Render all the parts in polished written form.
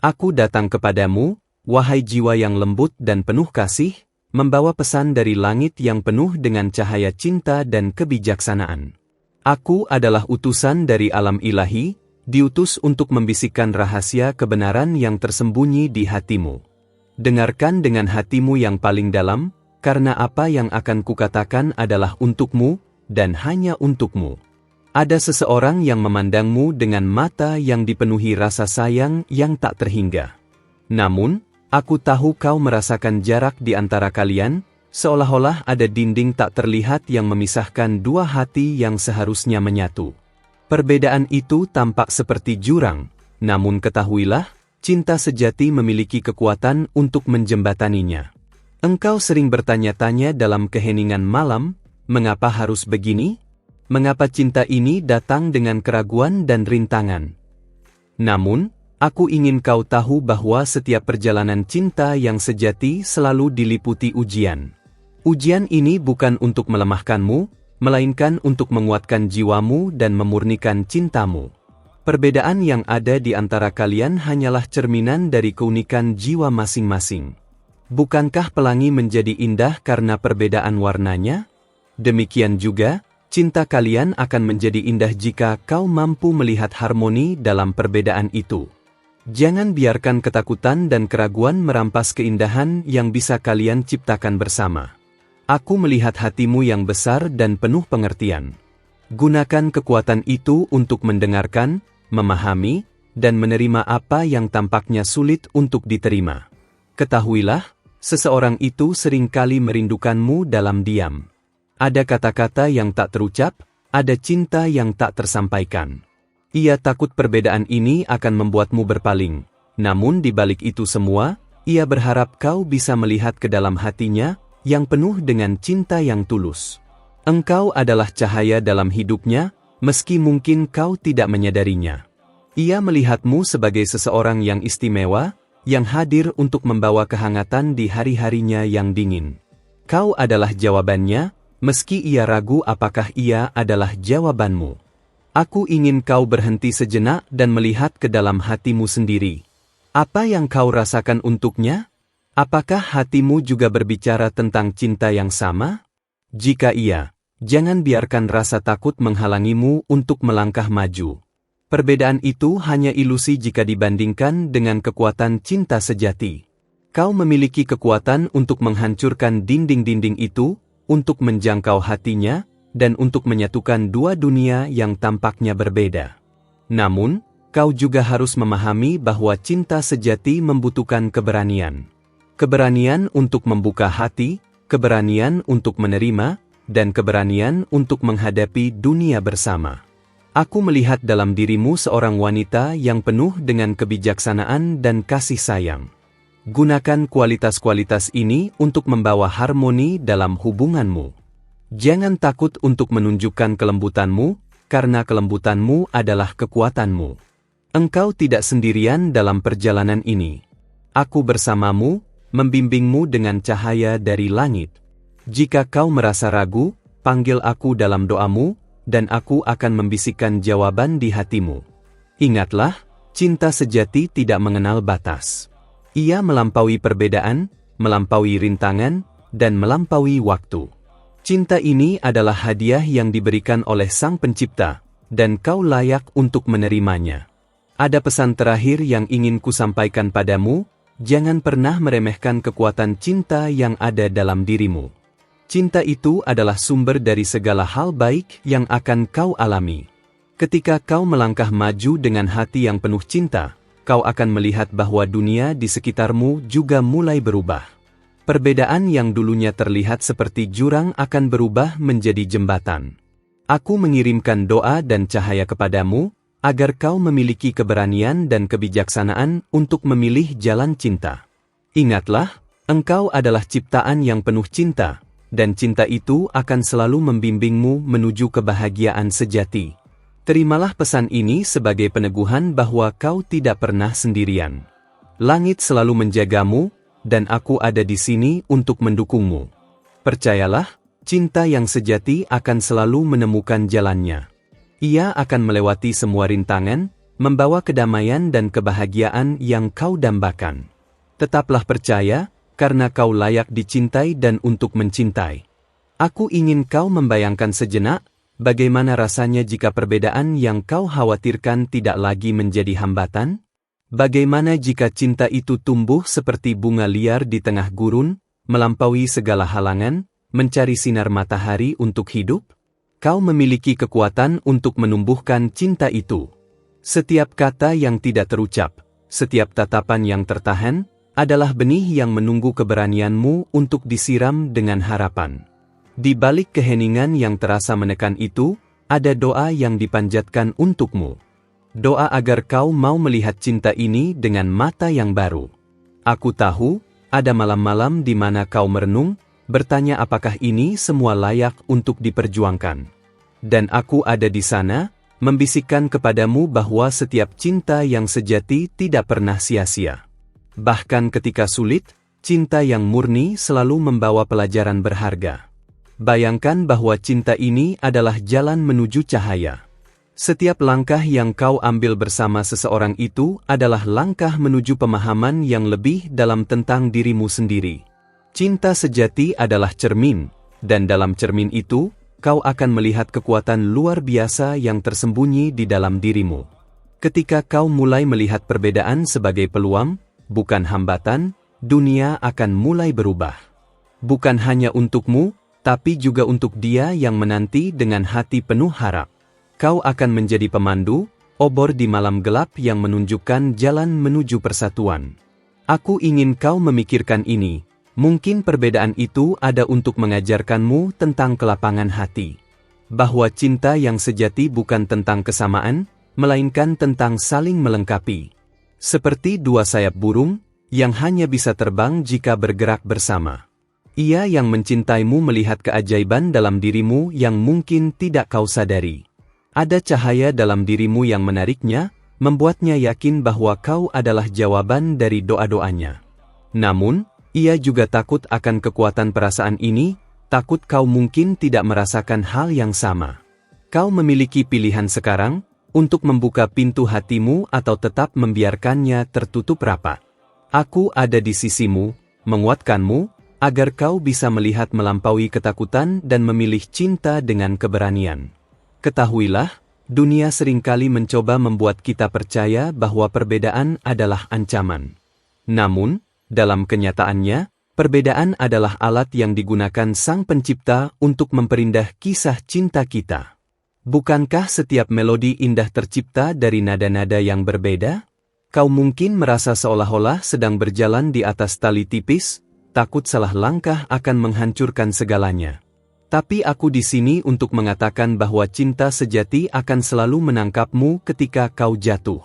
Aku datang kepadamu, wahai jiwa yang lembut dan penuh kasih, membawa pesan dari langit yang penuh dengan cahaya cinta dan kebijaksanaan. Aku adalah utusan dari alam ilahi, diutus untuk membisikkan rahasia kebenaran yang tersembunyi di hatimu. Dengarkan dengan hatimu yang paling dalam, karena apa yang akan kukatakan adalah untukmu, dan hanya untukmu. Ada seseorang yang memandangmu dengan mata yang dipenuhi rasa sayang yang tak terhingga. Namun, aku tahu kau merasakan jarak di antara kalian, seolah-olah ada dinding tak terlihat yang memisahkan dua hati yang seharusnya menyatu. Perbedaan itu tampak seperti jurang, namun ketahuilah, cinta sejati memiliki kekuatan untuk menjembataninya. Engkau sering bertanya-tanya dalam keheningan malam, mengapa harus begini? Mengapa cinta ini datang dengan keraguan dan rintangan? Namun, aku ingin kau tahu bahwa setiap perjalanan cinta yang sejati selalu diliputi ujian. Ujian ini bukan untuk melemahkanmu, melainkan untuk menguatkan jiwamu dan memurnikan cintamu. Perbedaan yang ada di antara kalian hanyalah cerminan dari keunikan jiwa masing-masing. Bukankah pelangi menjadi indah karena perbedaan warnanya? Demikian juga, cinta kalian akan menjadi indah jika kau mampu melihat harmoni dalam perbedaan itu. Jangan biarkan ketakutan dan keraguan merampas keindahan yang bisa kalian ciptakan bersama. Aku melihat hatimu yang besar dan penuh pengertian. Gunakan kekuatan itu untuk mendengarkan, memahami, dan menerima apa yang tampaknya sulit untuk diterima. Ketahuilah, seseorang itu seringkali merindukanmu dalam diam. Ada kata-kata yang tak terucap, ada cinta yang tak tersampaikan. Ia takut perbedaan ini akan membuatmu berpaling. Namun di balik itu semua, ia berharap kau bisa melihat ke dalam hatinya, yang penuh dengan cinta yang tulus. Engkau adalah cahaya dalam hidupnya, meski mungkin kau tidak menyadarinya. Ia melihatmu sebagai seseorang yang istimewa, yang hadir untuk membawa kehangatan di hari-harinya yang dingin. Kau adalah jawabannya, meski ia ragu apakah ia adalah jawabanmu. Aku ingin kau berhenti sejenak dan melihat ke dalam hatimu sendiri. Apa yang kau rasakan untuknya? Apakah hatimu juga berbicara tentang cinta yang sama? Jika iya, jangan biarkan rasa takut menghalangimu untuk melangkah maju. Perbedaan itu hanya ilusi jika dibandingkan dengan kekuatan cinta sejati. Kau memiliki kekuatan untuk menghancurkan dinding-dinding itu, untuk menjangkau hatinya, dan untuk menyatukan dua dunia yang tampaknya berbeda. Namun, kau juga harus memahami bahwa cinta sejati membutuhkan keberanian. Keberanian untuk membuka hati, keberanian untuk menerima, dan keberanian untuk menghadapi dunia bersama. Aku melihat dalam dirimu seorang wanita yang penuh dengan kebijaksanaan dan kasih sayang. Gunakan kualitas-kualitas ini untuk membawa harmoni dalam hubunganmu. Jangan takut untuk menunjukkan kelembutanmu, karena kelembutanmu adalah kekuatanmu. Engkau tidak sendirian dalam perjalanan ini. Aku bersamamu, membimbingmu dengan cahaya dari langit. Jika kau merasa ragu, panggil aku dalam doamu, dan aku akan membisikkan jawaban di hatimu. Ingatlah, cinta sejati tidak mengenal batas. Ia melampaui perbedaan, melampaui rintangan, dan melampaui waktu. Cinta ini adalah hadiah yang diberikan oleh Sang Pencipta, dan kau layak untuk menerimanya. Ada pesan terakhir yang ingin kusampaikan padamu, jangan pernah meremehkan kekuatan cinta yang ada dalam dirimu. Cinta itu adalah sumber dari segala hal baik yang akan kau alami. Ketika kau melangkah maju dengan hati yang penuh cinta, kau akan melihat bahwa dunia di sekitarmu juga mulai berubah. Perbedaan yang dulunya terlihat seperti jurang akan berubah menjadi jembatan. Aku mengirimkan doa dan cahaya kepadamu, agar kau memiliki keberanian dan kebijaksanaan untuk memilih jalan cinta. Ingatlah, engkau adalah ciptaan yang penuh cinta, dan cinta itu akan selalu membimbingmu menuju kebahagiaan sejati. Terimalah pesan ini sebagai peneguhan bahwa kau tidak pernah sendirian. Langit selalu menjagamu, dan aku ada di sini untuk mendukungmu. Percayalah, cinta yang sejati akan selalu menemukan jalannya. Ia akan melewati semua rintangan, membawa kedamaian dan kebahagiaan yang kau dambakan. Tetaplah percaya, karena kau layak dicintai dan untuk mencintai. Aku ingin kau membayangkan sejenak, bagaimana rasanya jika perbedaan yang kau khawatirkan tidak lagi menjadi hambatan? Bagaimana jika cinta itu tumbuh seperti bunga liar di tengah gurun, melampaui segala halangan, mencari sinar matahari untuk hidup? Kau memiliki kekuatan untuk menumbuhkan cinta itu. Setiap kata yang tidak terucap, setiap tatapan yang tertahan, adalah benih yang menunggu keberanianmu untuk disiram dengan harapan. Di balik keheningan yang terasa menekan itu, ada doa yang dipanjatkan untukmu. Doa agar kau mau melihat cinta ini dengan mata yang baru. Aku tahu, ada malam-malam di mana kau merenung, bertanya apakah ini semua layak untuk diperjuangkan. Dan aku ada di sana, membisikkan kepadamu bahwa setiap cinta yang sejati tidak pernah sia-sia. Bahkan ketika sulit, cinta yang murni selalu membawa pelajaran berharga. Bayangkan bahwa cinta ini adalah jalan menuju cahaya. Setiap langkah yang kau ambil bersama seseorang itu adalah langkah menuju pemahaman yang lebih dalam tentang dirimu sendiri. Cinta sejati adalah cermin, dan dalam cermin itu, kau akan melihat kekuatan luar biasa yang tersembunyi di dalam dirimu. Ketika kau mulai melihat perbedaan sebagai peluang, bukan hambatan, dunia akan mulai berubah. Bukan hanya untukmu, tapi juga untuk dia yang menanti dengan hati penuh harap. Kau akan menjadi pemandu, obor di malam gelap yang menunjukkan jalan menuju persatuan. Aku ingin kau memikirkan ini. Mungkin perbedaan itu ada untuk mengajarkanmu tentang kelapangan hati. Bahwa cinta yang sejati bukan tentang kesamaan, melainkan tentang saling melengkapi. Seperti dua sayap burung, yang hanya bisa terbang jika bergerak bersama. Ia yang mencintaimu melihat keajaiban dalam dirimu yang mungkin tidak kau sadari. Ada cahaya dalam dirimu yang menariknya, membuatnya yakin bahwa kau adalah jawaban dari doa-doanya. Namun, ia juga takut akan kekuatan perasaan ini, takut kau mungkin tidak merasakan hal yang sama. Kau memiliki pilihan sekarang, untuk membuka pintu hatimu atau tetap membiarkannya tertutup rapat. Aku ada di sisimu, menguatkanmu, agar kau bisa melihat melampaui ketakutan dan memilih cinta dengan keberanian. Ketahuilah, dunia seringkali mencoba membuat kita percaya bahwa perbedaan adalah ancaman. Namun, dalam kenyataannya, perbedaan adalah alat yang digunakan Sang Pencipta untuk memperindah kisah cinta kita. Bukankah setiap melodi indah tercipta dari nada-nada yang berbeda? Kau mungkin merasa seolah-olah sedang berjalan di atas tali tipis, takut salah langkah akan menghancurkan segalanya. Tapi aku di sini untuk mengatakan bahwa cinta sejati akan selalu menangkapmu ketika kau jatuh.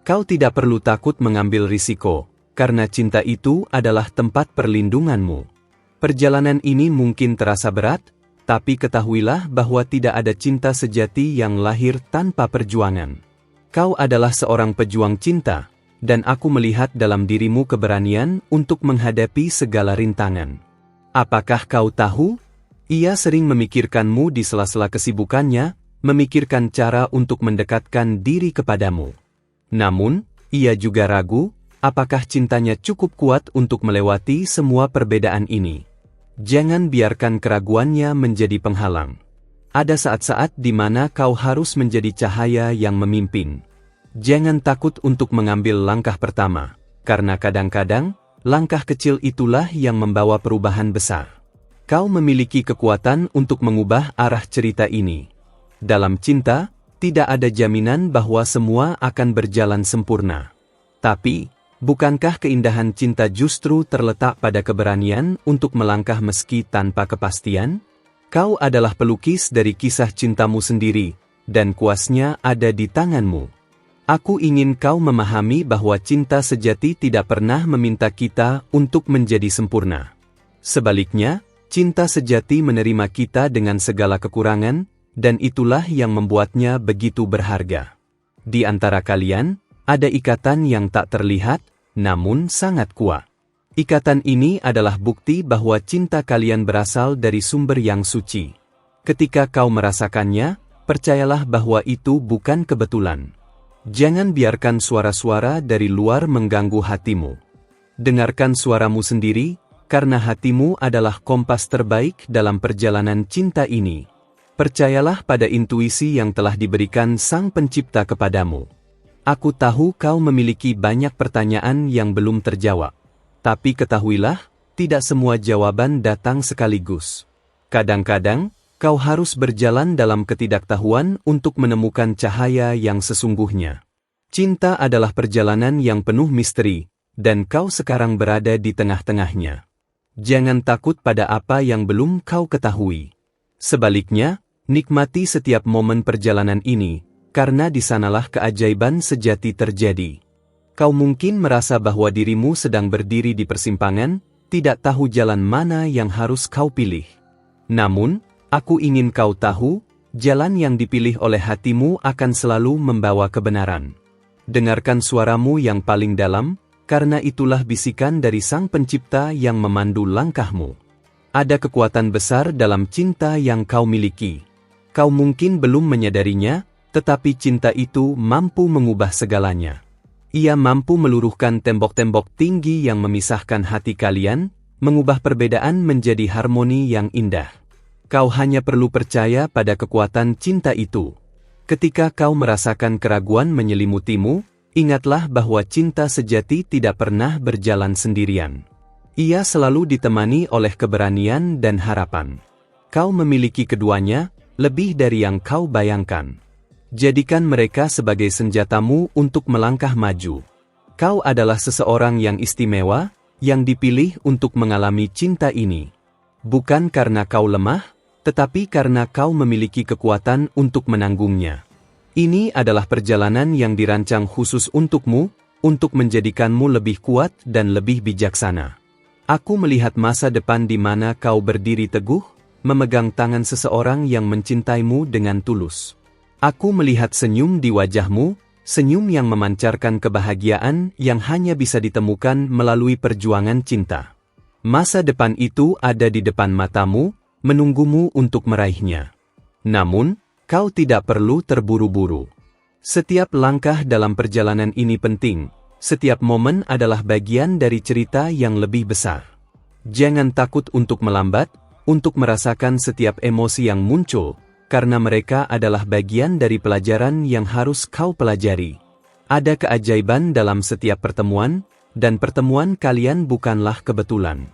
Kau tidak perlu takut mengambil risiko, karena cinta itu adalah tempat perlindunganmu. Perjalanan ini mungkin terasa berat, tapi ketahuilah bahwa tidak ada cinta sejati yang lahir tanpa perjuangan. Kau adalah seorang pejuang cinta, dan aku melihat dalam dirimu keberanian untuk menghadapi segala rintangan. Apakah kau tahu? Ia sering memikirkanmu di sela-sela kesibukannya, memikirkan cara untuk mendekatkan diri kepadamu. Namun, ia juga ragu, apakah cintanya cukup kuat untuk melewati semua perbedaan ini? Jangan biarkan keraguannya menjadi penghalang. Ada saat-saat di mana kau harus menjadi cahaya yang memimpin. Jangan takut untuk mengambil langkah pertama, karena kadang-kadang, langkah kecil itulah yang membawa perubahan besar. Kau memiliki kekuatan untuk mengubah arah cerita ini. Dalam cinta, tidak ada jaminan bahwa semua akan berjalan sempurna. Tapi, bukankah keindahan cinta justru terletak pada keberanian untuk melangkah meski tanpa kepastian? Kau adalah pelukis dari kisah cintamu sendiri, dan kuasnya ada di tanganmu. Aku ingin kau memahami bahwa cinta sejati tidak pernah meminta kita untuk menjadi sempurna. Sebaliknya, cinta sejati menerima kita dengan segala kekurangan, dan itulah yang membuatnya begitu berharga. Di antara kalian, ada ikatan yang tak terlihat, namun sangat kuat. Ikatan ini adalah bukti bahwa cinta kalian berasal dari sumber yang suci. Ketika kau merasakannya, percayalah bahwa itu bukan kebetulan. Jangan biarkan suara-suara dari luar mengganggu hatimu. Dengarkan suaramu sendiri, karena hatimu adalah kompas terbaik dalam perjalanan cinta ini. Percayalah pada intuisi yang telah diberikan Sang Pencipta kepadamu. Aku tahu kau memiliki banyak pertanyaan yang belum terjawab. Tapi ketahuilah, tidak semua jawaban datang sekaligus. Kadang-kadang, kau harus berjalan dalam ketidaktahuan untuk menemukan cahaya yang sesungguhnya. Cinta adalah perjalanan yang penuh misteri, dan kau sekarang berada di tengah-tengahnya. Jangan takut pada apa yang belum kau ketahui. Sebaliknya, nikmati setiap momen perjalanan ini, karena di sanalah keajaiban sejati terjadi. Kau mungkin merasa bahwa dirimu sedang berdiri di persimpangan, tidak tahu jalan mana yang harus kau pilih. Namun, aku ingin kau tahu, jalan yang dipilih oleh hatimu akan selalu membawa kebenaran. Dengarkan suaramu yang paling dalam, karena itulah bisikan dari Sang Pencipta yang memandu langkahmu. Ada kekuatan besar dalam cinta yang kau miliki. Kau mungkin belum menyadarinya, tetapi cinta itu mampu mengubah segalanya. Ia mampu meluruhkan tembok-tembok tinggi yang memisahkan hati kalian, mengubah perbedaan menjadi harmoni yang indah. Kau hanya perlu percaya pada kekuatan cinta itu. Ketika kau merasakan keraguan menyelimutimu, ingatlah bahwa cinta sejati tidak pernah berjalan sendirian. Ia selalu ditemani oleh keberanian dan harapan. Kau memiliki keduanya, lebih dari yang kau bayangkan. Jadikan mereka sebagai senjatamu untuk melangkah maju. Kau adalah seseorang yang istimewa, yang dipilih untuk mengalami cinta ini. Bukan karena kau lemah, tetapi karena kau memiliki kekuatan untuk menanggungnya. Ini adalah perjalanan yang dirancang khusus untukmu, untuk menjadikanmu lebih kuat dan lebih bijaksana. Aku melihat masa depan di mana kau berdiri teguh, memegang tangan seseorang yang mencintaimu dengan tulus. Aku melihat senyum di wajahmu, senyum yang memancarkan kebahagiaan yang hanya bisa ditemukan melalui perjuangan cinta. Masa depan itu ada di depan matamu, menunggumu untuk meraihnya. Namun, kau tidak perlu terburu-buru. Setiap langkah dalam perjalanan ini penting, setiap momen adalah bagian dari cerita yang lebih besar. Jangan takut untuk melambat, untuk merasakan setiap emosi yang muncul, karena mereka adalah bagian dari pelajaran yang harus kau pelajari. Ada keajaiban dalam setiap pertemuan, dan pertemuan kalian bukanlah kebetulan.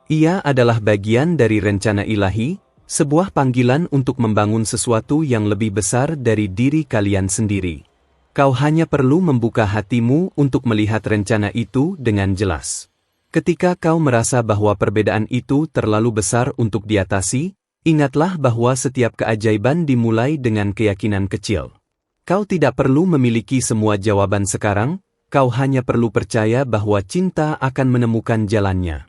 Ia adalah bagian dari rencana ilahi, sebuah panggilan untuk membangun sesuatu yang lebih besar dari diri kalian sendiri. Kau hanya perlu membuka hatimu untuk melihat rencana itu dengan jelas. Ketika kau merasa bahwa perbedaan itu terlalu besar untuk diatasi, ingatlah bahwa setiap keajaiban dimulai dengan keyakinan kecil. Kau tidak perlu memiliki semua jawaban sekarang, kau hanya perlu percaya bahwa cinta akan menemukan jalannya.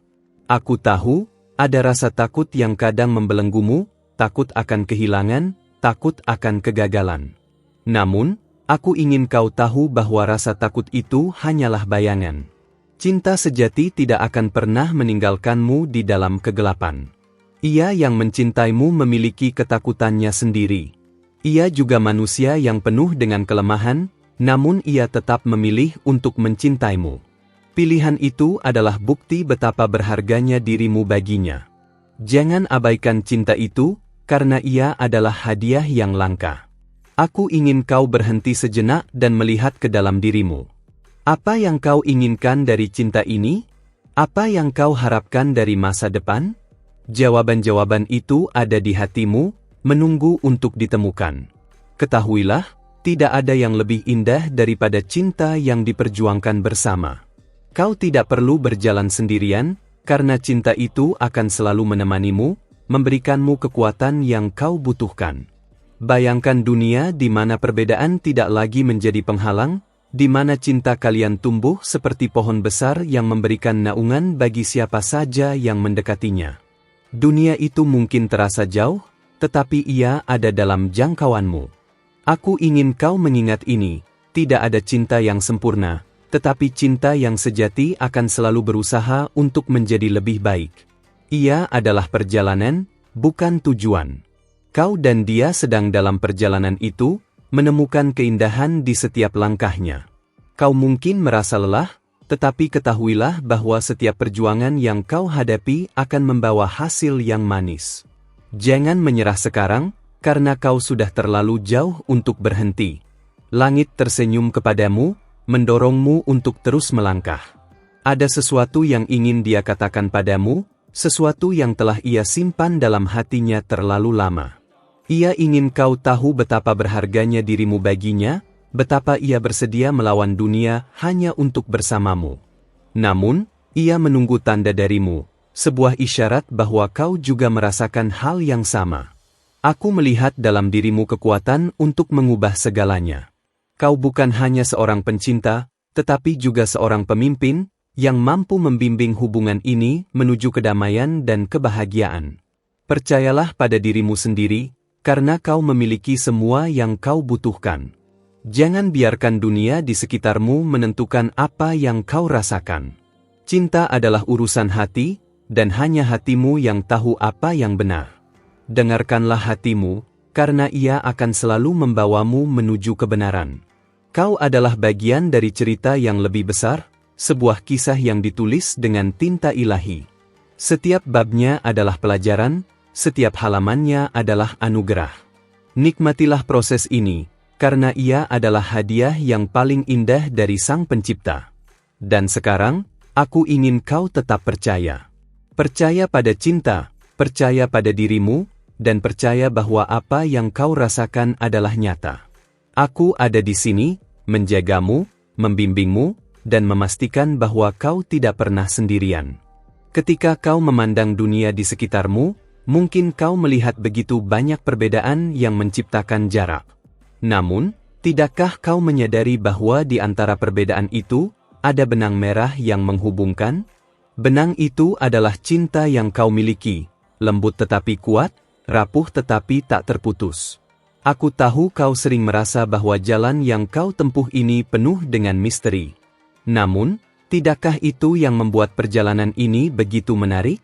Aku tahu, ada rasa takut yang kadang membelenggumu, takut akan kehilangan, takut akan kegagalan. Namun, aku ingin kau tahu bahwa rasa takut itu hanyalah bayangan. Cinta sejati tidak akan pernah meninggalkanmu di dalam kegelapan. Ia yang mencintaimu memiliki ketakutannya sendiri. Ia juga manusia yang penuh dengan kelemahan, namun ia tetap memilih untuk mencintaimu. Pilihan itu adalah bukti betapa berharganya dirimu baginya. Jangan abaikan cinta itu, karena ia adalah hadiah yang langka. Aku ingin kau berhenti sejenak dan melihat ke dalam dirimu. Apa yang kau inginkan dari cinta ini? Apa yang kau harapkan dari masa depan? Jawaban-jawaban itu ada di hatimu, menunggu untuk ditemukan. Ketahuilah, tidak ada yang lebih indah daripada cinta yang diperjuangkan bersama. Kau tidak perlu berjalan sendirian, karena cinta itu akan selalu menemanimu, memberikanmu kekuatan yang kau butuhkan. Bayangkan dunia di mana perbedaan tidak lagi menjadi penghalang, di mana cinta kalian tumbuh seperti pohon besar yang memberikan naungan bagi siapa saja yang mendekatinya. Dunia itu mungkin terasa jauh, tetapi ia ada dalam jangkauanmu. Aku ingin kau mengingat ini, tidak ada cinta yang sempurna, tetapi cinta yang sejati akan selalu berusaha untuk menjadi lebih baik. Ia adalah perjalanan, bukan tujuan. Kau dan dia sedang dalam perjalanan itu, menemukan keindahan di setiap langkahnya. Kau mungkin merasa lelah, tetapi ketahuilah bahwa setiap perjuangan yang kau hadapi akan membawa hasil yang manis. Jangan menyerah sekarang, karena kau sudah terlalu jauh untuk berhenti. Langit tersenyum kepadamu, mendorongmu untuk terus melangkah. Ada sesuatu yang ingin dia katakan padamu, sesuatu yang telah ia simpan dalam hatinya terlalu lama. Ia ingin kau tahu betapa berharganya dirimu baginya, betapa ia bersedia melawan dunia hanya untuk bersamamu. Namun, ia menunggu tanda darimu, sebuah isyarat bahwa kau juga merasakan hal yang sama. Aku melihat dalam dirimu kekuatan untuk mengubah segalanya. Kau bukan hanya seorang pencinta, tetapi juga seorang pemimpin, yang mampu membimbing hubungan ini menuju kedamaian dan kebahagiaan. Percayalah pada dirimu sendiri, karena kau memiliki semua yang kau butuhkan. Jangan biarkan dunia di sekitarmu menentukan apa yang kau rasakan. Cinta adalah urusan hati, dan hanya hatimu yang tahu apa yang benar. Dengarkanlah hatimu, karena ia akan selalu membawamu menuju kebenaran. Kau adalah bagian dari cerita yang lebih besar, sebuah kisah yang ditulis dengan tinta ilahi. Setiap babnya adalah pelajaran, setiap halamannya adalah anugerah. Nikmatilah proses ini, karena ia adalah hadiah yang paling indah dari Sang Pencipta. Dan sekarang, aku ingin kau tetap percaya. Percaya pada cinta, percaya pada dirimu, dan percaya bahwa apa yang kau rasakan adalah nyata. Aku ada di sini, menjagamu, membimbingmu, dan memastikan bahwa kau tidak pernah sendirian. Ketika kau memandang dunia di sekitarmu, mungkin kau melihat begitu banyak perbedaan yang menciptakan jarak. Namun, tidakkah kau menyadari bahwa di antara perbedaan itu, ada benang merah yang menghubungkan? Benang itu adalah cinta yang kau miliki, lembut tetapi kuat, rapuh tetapi tak terputus. Aku tahu kau sering merasa bahwa jalan yang kau tempuh ini penuh dengan misteri. Namun, tidakkah itu yang membuat perjalanan ini begitu menarik?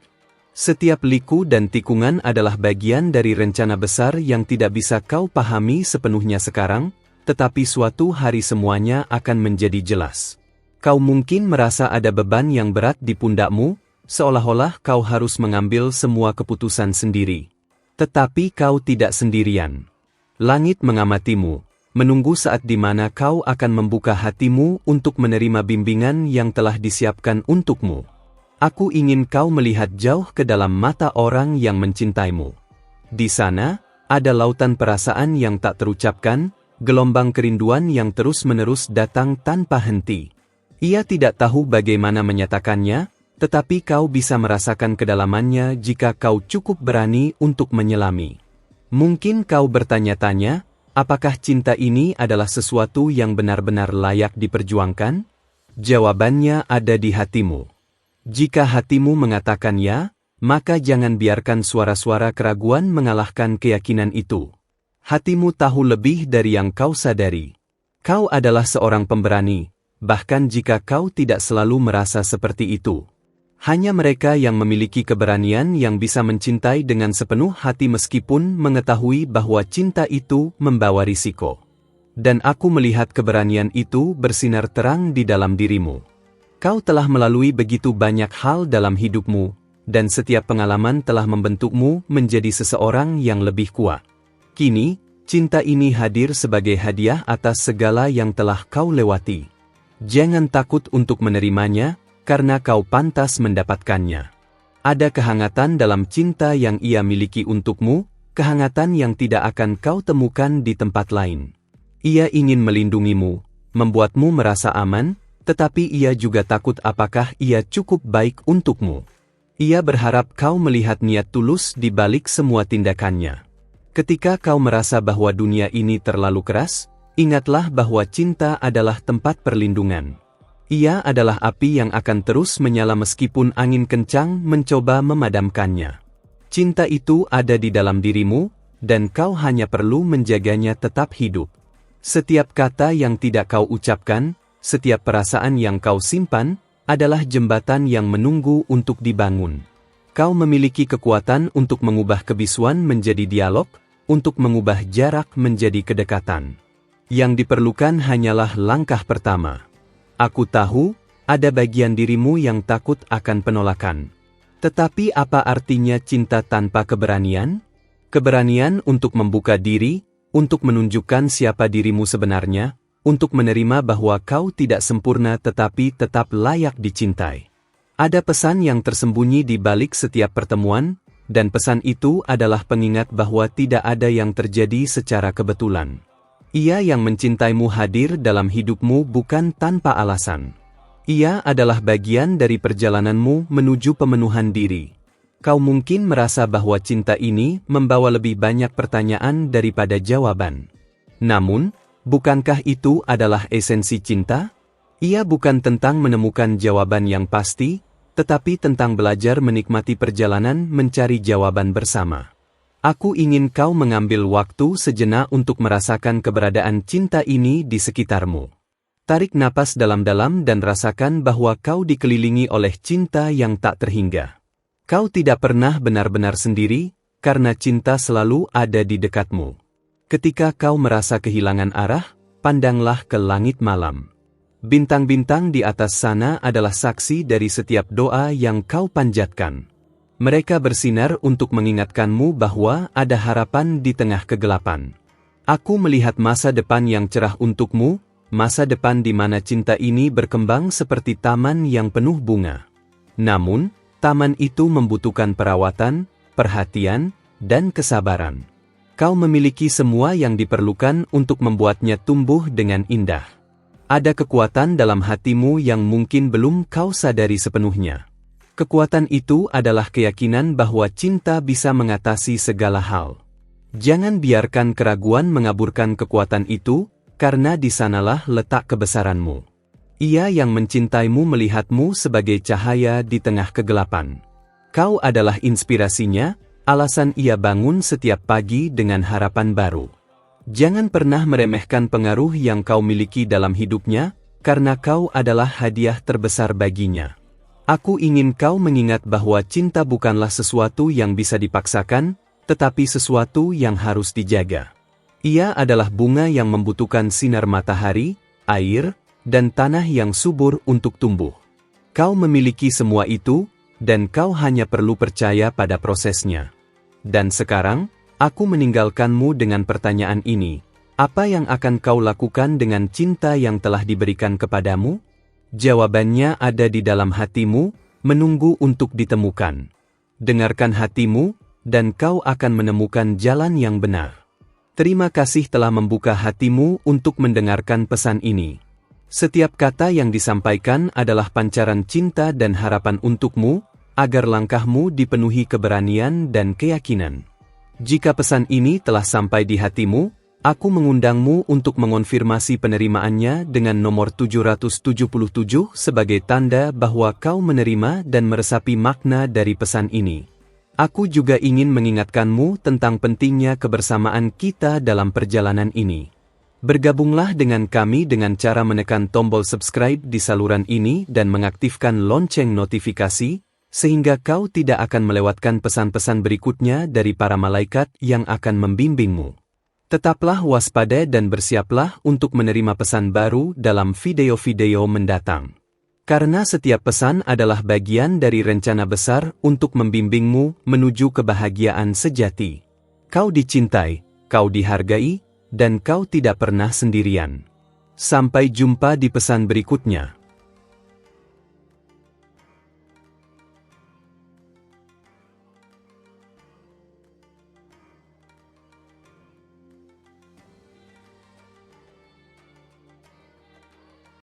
Setiap liku dan tikungan adalah bagian dari rencana besar yang tidak bisa kau pahami sepenuhnya sekarang, tetapi suatu hari semuanya akan menjadi jelas. Kau mungkin merasa ada beban yang berat di pundakmu, seolah-olah kau harus mengambil semua keputusan sendiri. Tetapi kau tidak sendirian. Langit mengamatimu, menunggu saat di mana kau akan membuka hatimu untuk menerima bimbingan yang telah disiapkan untukmu. Aku ingin kau melihat jauh ke dalam mata orang yang mencintaimu. Di sana, ada lautan perasaan yang tak terucapkan, gelombang kerinduan yang terus-menerus datang tanpa henti. Ia tidak tahu bagaimana menyatakannya, tetapi kau bisa merasakan kedalamannya jika kau cukup berani untuk menyelami. Mungkin kau bertanya-tanya, apakah cinta ini adalah sesuatu yang benar-benar layak diperjuangkan? Jawabannya ada di hatimu. Jika hatimu mengatakan ya, maka jangan biarkan suara-suara keraguan mengalahkan keyakinan itu. Hatimu tahu lebih dari yang kau sadari. Kau adalah seorang pemberani, bahkan jika kau tidak selalu merasa seperti itu. Hanya mereka yang memiliki keberanian yang bisa mencintai dengan sepenuh hati meskipun mengetahui bahwa cinta itu membawa risiko. Dan aku melihat keberanian itu bersinar terang di dalam dirimu. Kau telah melalui begitu banyak hal dalam hidupmu, dan setiap pengalaman telah membentukmu menjadi seseorang yang lebih kuat. Kini, cinta ini hadir sebagai hadiah atas segala yang telah kau lewati. Jangan takut untuk menerimanya, karena kau pantas mendapatkannya. Ada kehangatan dalam cinta yang ia miliki untukmu, kehangatan yang tidak akan kau temukan di tempat lain. Ia ingin melindungimu, membuatmu merasa aman, tetapi ia juga takut apakah ia cukup baik untukmu. Ia berharap kau melihat niat tulus di balik semua tindakannya. Ketika kau merasa bahwa dunia ini terlalu keras, ingatlah bahwa cinta adalah tempat perlindungan. Ia adalah api yang akan terus menyala meskipun angin kencang mencoba memadamkannya. Cinta itu ada di dalam dirimu, dan kau hanya perlu menjaganya tetap hidup. Setiap kata yang tidak kau ucapkan, setiap perasaan yang kau simpan, adalah jembatan yang menunggu untuk dibangun. Kau memiliki kekuatan untuk mengubah kebisuan menjadi dialog, untuk mengubah jarak menjadi kedekatan. Yang diperlukan hanyalah langkah pertama. Aku tahu, ada bagian dirimu yang takut akan penolakan. Tetapi apa artinya cinta tanpa keberanian? Keberanian untuk membuka diri, untuk menunjukkan siapa dirimu sebenarnya, untuk menerima bahwa kau tidak sempurna tetapi tetap layak dicintai. Ada pesan yang tersembunyi di balik setiap pertemuan, dan pesan itu adalah pengingat bahwa tidak ada yang terjadi secara kebetulan. Ia yang mencintaimu hadir dalam hidupmu bukan tanpa alasan. Ia adalah bagian dari perjalananmu menuju pemenuhan diri. Kau mungkin merasa bahwa cinta ini membawa lebih banyak pertanyaan daripada jawaban. Namun, bukankah itu adalah esensi cinta? Ia bukan tentang menemukan jawaban yang pasti, tetapi tentang belajar menikmati perjalanan mencari jawaban bersama. Aku ingin kau mengambil waktu sejenak untuk merasakan keberadaan cinta ini di sekitarmu. Tarik napas dalam-dalam dan rasakan bahwa kau dikelilingi oleh cinta yang tak terhingga. Kau tidak pernah benar-benar sendiri, karena cinta selalu ada di dekatmu. Ketika kau merasa kehilangan arah, pandanglah ke langit malam. Bintang-bintang di atas sana adalah saksi dari setiap doa yang kau panjatkan. Mereka bersinar untuk mengingatkanmu bahwa ada harapan di tengah kegelapan. Aku melihat masa depan yang cerah untukmu, masa depan di mana cinta ini berkembang seperti taman yang penuh bunga. Namun, taman itu membutuhkan perawatan, perhatian, dan kesabaran. Kau memiliki semua yang diperlukan untuk membuatnya tumbuh dengan indah. Ada kekuatan dalam hatimu yang mungkin belum kau sadari sepenuhnya. Kekuatan itu adalah keyakinan bahwa cinta bisa mengatasi segala hal. Jangan biarkan keraguan mengaburkan kekuatan itu, karena di sanalah letak kebesaranmu. Ia yang mencintaimu melihatmu sebagai cahaya di tengah kegelapan. Kau adalah inspirasinya, alasan ia bangun setiap pagi dengan harapan baru. Jangan pernah meremehkan pengaruh yang kau miliki dalam hidupnya, karena kau adalah hadiah terbesar baginya. Aku ingin kau mengingat bahwa cinta bukanlah sesuatu yang bisa dipaksakan, tetapi sesuatu yang harus dijaga. Ia adalah bunga yang membutuhkan sinar matahari, air, dan tanah yang subur untuk tumbuh. Kau memiliki semua itu, dan kau hanya perlu percaya pada prosesnya. Dan sekarang, aku meninggalkanmu dengan pertanyaan ini. Apa yang akan kau lakukan dengan cinta yang telah diberikan kepadamu? Jawabannya ada di dalam hatimu, menunggu untuk ditemukan. Dengarkan hatimu, dan kau akan menemukan jalan yang benar. Terima kasih telah membuka hatimu untuk mendengarkan pesan ini. Setiap kata yang disampaikan adalah pancaran cinta dan harapan untukmu, agar langkahmu dipenuhi keberanian dan keyakinan. Jika pesan ini telah sampai di hatimu, aku mengundangmu untuk mengonfirmasi penerimaannya dengan nomor 777 sebagai tanda bahwa kau menerima dan meresapi makna dari pesan ini. Aku juga ingin mengingatkanmu tentang pentingnya kebersamaan kita dalam perjalanan ini. Bergabunglah dengan kami dengan cara menekan tombol subscribe di saluran ini dan mengaktifkan lonceng notifikasi, sehingga kau tidak akan melewatkan pesan-pesan berikutnya dari para malaikat yang akan membimbingmu. Tetaplah waspada dan bersiaplah untuk menerima pesan baru dalam video-video mendatang. Karena setiap pesan adalah bagian dari rencana besar untuk membimbingmu menuju kebahagiaan sejati. Kau dicintai, kau dihargai, dan kau tidak pernah sendirian. Sampai jumpa di pesan berikutnya.